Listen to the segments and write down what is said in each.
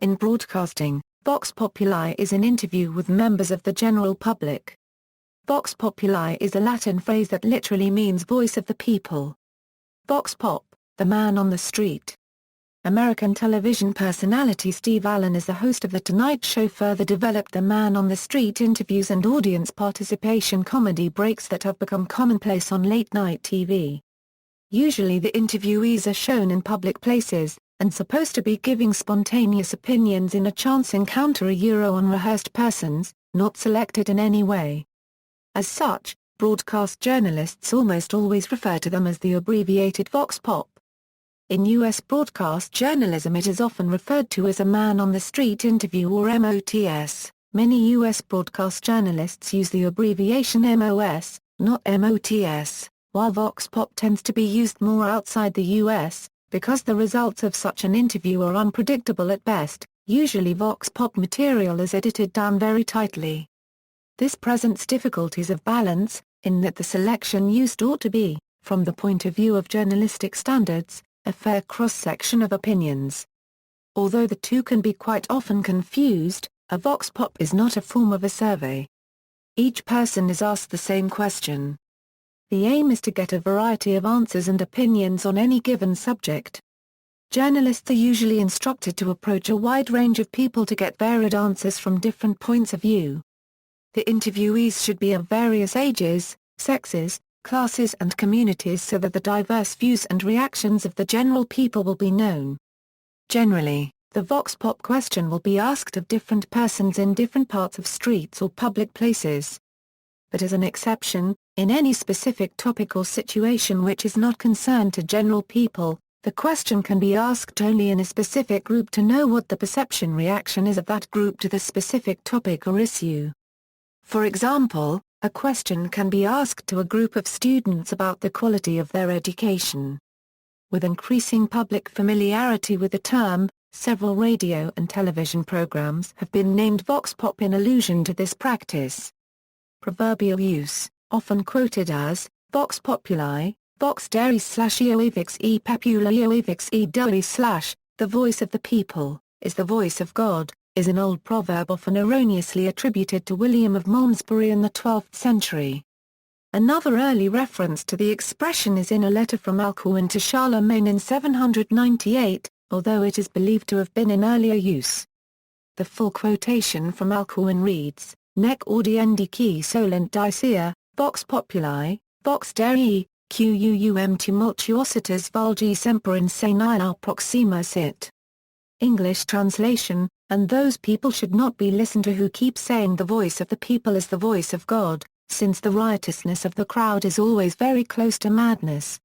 In broadcasting, vox populi is an interview with members of the general public. Vox populi is a Latin phrase that literally means voice of the people. Vox pop, the man on the street. American television personality Steve Allen is the host of The Tonight Show, further developed the man on the street interviews and audience participation comedy breaks that have become commonplace on late-night TV. Usually the interviewees are shown in public places, and supposed to be giving spontaneous opinions in a chance encounter on rehearsed persons, not selected in any way. As such, broadcast journalists almost always refer to them as the abbreviated vox pop. In U.S. broadcast journalism it is often referred to as a man-on-the-street interview or MOTS. Many U.S. broadcast journalists use the abbreviation MOS, not MOTS, while vox pop tends to be used more outside the U.S., because the results of such an interview are unpredictable at best. Usually vox pop material is edited down very tightly. This presents difficulties of balance, in that the selection used ought to be, from the point of view of journalistic standards, a fair cross-section of opinions. Although the two can be quite often confused, a vox pop is not a form of a survey. Each person is asked the same question. The aim is to get a variety of answers and opinions on any given subject. Journalists are usually instructed to approach a wide range of people to get varied answers from different points of view. The interviewees should be of various ages, sexes, classes and communities so that the diverse views and reactions of the general people will be known. Generally, the vox pop question will be asked of different persons in different parts of streets or public places. But as an exception, in any specific topic or situation which is not concerned to general people, the question can be asked only in a specific group to know what the perception reaction is of that group to the specific topic or issue. For example, a question can be asked to a group of students about the quality of their education. With increasing public familiarity with the term, several radio and television programs have been named vox pop in allusion to this practice. Proverbial use, often quoted as, vox populi, vox deri /ʻveks ʻpʒpjuːlɪ ʻveks ʻdoi / the voice of the people, is the voice of God, is an old proverb often erroneously attributed to William of Malmesbury in the 12th century. Another early reference to the expression is in a letter from Alcuin to Charlemagne in 798, although it is believed to have been in earlier use. The full quotation from Alcuin reads, Nec audiendi qui solent dicere, vox populi, vox deri, quum tumultuositas vulgi semper in se nihil proxima sit. English translation, and those people should not be listened to who keep saying the voice of the people is the voice of God, since the riotousness of the crowd is always very close to madness.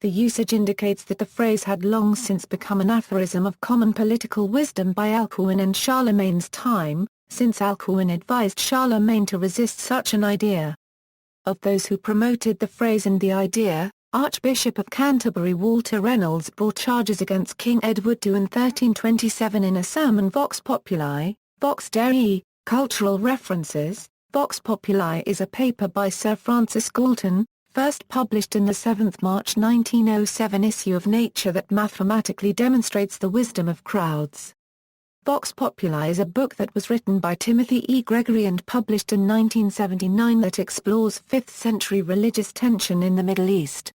The usage indicates that the phrase had long since become an aphorism of common political wisdom by Alcuin in Charlemagne's time, since Alcuin advised Charlemagne to resist such an idea. Of those who promoted the phrase and the idea, Archbishop of Canterbury Walter Reynolds brought charges against King Edward II in 1327 in a sermon. Vox populi, vox deri, cultural references. Vox populi is a paper by Sir Francis Galton, first published in the 7th March 1907 issue of Nature that mathematically demonstrates the wisdom of crowds. Vox Populi is a book that was written by Timothy E. Gregory and published in 1979 that explores 5th-century religious tension in the Middle East.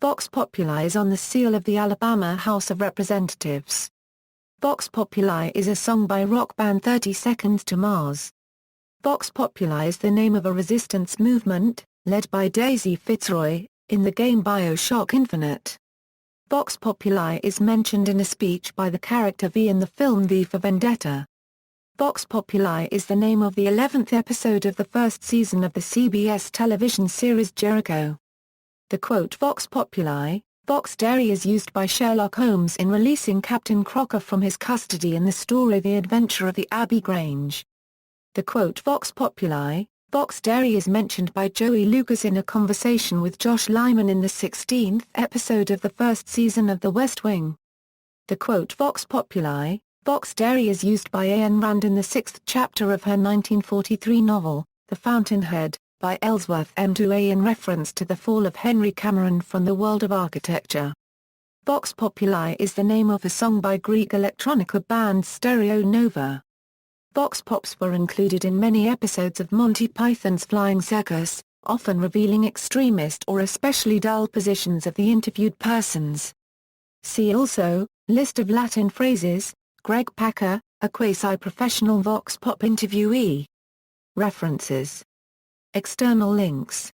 Vox Populi is on the seal of the Alabama House of Representatives. Vox Populi is a song by rock band 30 Seconds to Mars. Vox Populi is the name of a resistance movement, led by Daisy Fitzroy, in the game BioShock Infinite. Vox Populi is mentioned in a speech by the character V in the film V for Vendetta. Vox Populi is the name of the 11th episode of the first season of the CBS television series Jericho. The quote Vox Populi, vox deri is used by Sherlock Holmes in releasing Captain Crocker from his custody in the story The Adventure of the Abbey Grange. The quote Vox Populi, vox deri is mentioned by Joey Lucas in a conversation with Josh Lyman in the 16th episode of the first season of The West Wing. The quote Vox Populi, vox deri is used by Ayn Rand in the 6th chapter of her 1943 novel, The Fountainhead, by Ellsworth M. 2A in reference to the fall of Henry Cameron from the world of architecture. VOKS POP-ew-li is the name of a song by Greek electronica band Stereo Nova. Vox Pops were included in many episodes of Monty Python's Flying Circus, often revealing extremist or especially dull positions of the interviewed persons. See also, List of Latin phrases, Greg Packer, a quasi-professional Vox Pop interviewee. References. External links.